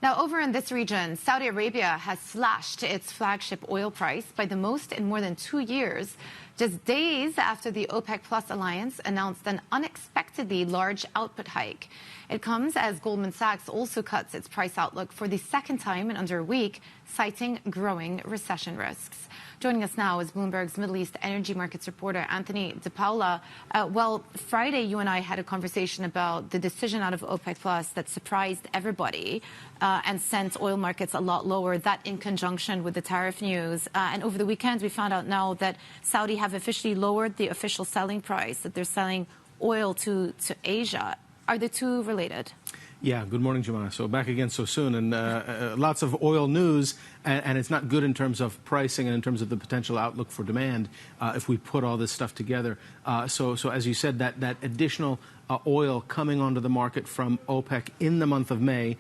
Now, over in this region, Saudi Arabia has slashed its flagship oil price by the most in more than 2 years, just days after the OPEC Plus alliance announced an unexpectedly large output hike. It comes as Goldman Sachs also cuts its price outlook for the second time in under a week, citing growing recession risks. Joining us now is Bloomberg's Middle East energy markets reporter Anthony Paola. Friday, you and I had a conversation about the decision out of OPEC Plus that surprised everybody and sent oil markets a lot lower, that in conjunction with the tariff news. And over the weekend, we found out now that Saudi have officially lowered the official selling price, that they're selling oil to Asia. Are the two related? Yeah, good morning, Jemima. So back again so soon, and lots of oil news, and it's not good in terms of pricing and in terms of the potential outlook for demand if we put all this stuff together. So as you said, that additional oil coming onto the market from OPEC in the month of May,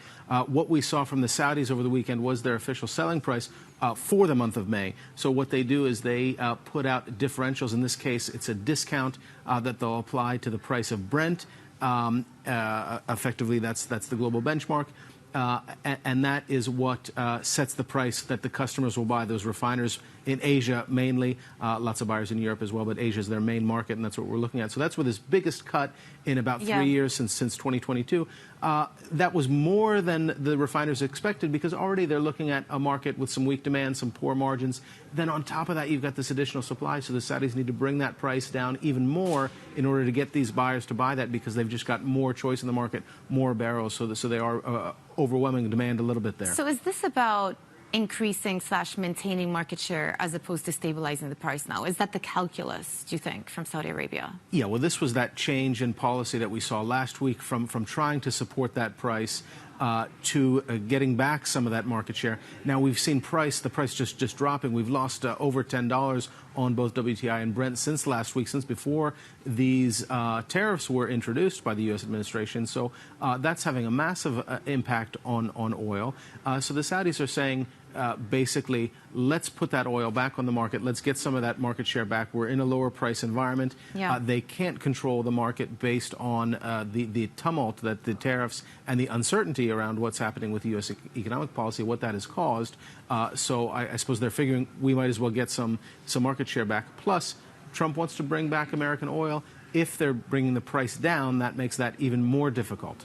what we saw from the Saudis over the weekend was their official selling price for the month of May. So what they do is they put out differentials. In this case, it's a discount that they'll apply to the price of Brent. Effectively, that's the global benchmark, and that is what sets the price that the customers will buy. Those refiners in Asia mainly, lots of buyers in Europe as well, but Asia is their main market, and that's what we're looking at. So that's where this biggest cut in about 3 years since 2022. That was more than the refiners expected because already they're looking at a market with some weak demand, some poor margins. Then on top of that, you've got this additional supply, so the Saudis need to bring that price down even more in order to get these buyers to buy that because they've just got more choice in the market, more barrels, so they are overwhelming demand a little bit there. So is this about increasing/maintaining market share as opposed to stabilizing the price now? Is that the calculus, do you think, from Saudi Arabia? Yeah, well, this was that change in policy that we saw last week from trying to support that price to getting back some of that market share. Now, we've seen the price just dropping. We've lost over $10 on both WTI and Brent since last week, since before these tariffs were introduced by the U.S. administration. So that's having a massive impact on oil. So the Saudis are saying, basically, let's put that oil back on the market. Let's get some of that market share back. We're in a lower price environment. Yeah. They can't control the market based on the tumult that the tariffs and the uncertainty around what's happening with U.S. economic policy, what that has caused. So I suppose they're figuring we might as well get some market share back. Plus, Trump wants to bring back American oil. If they're bringing the price down, that makes that even more difficult.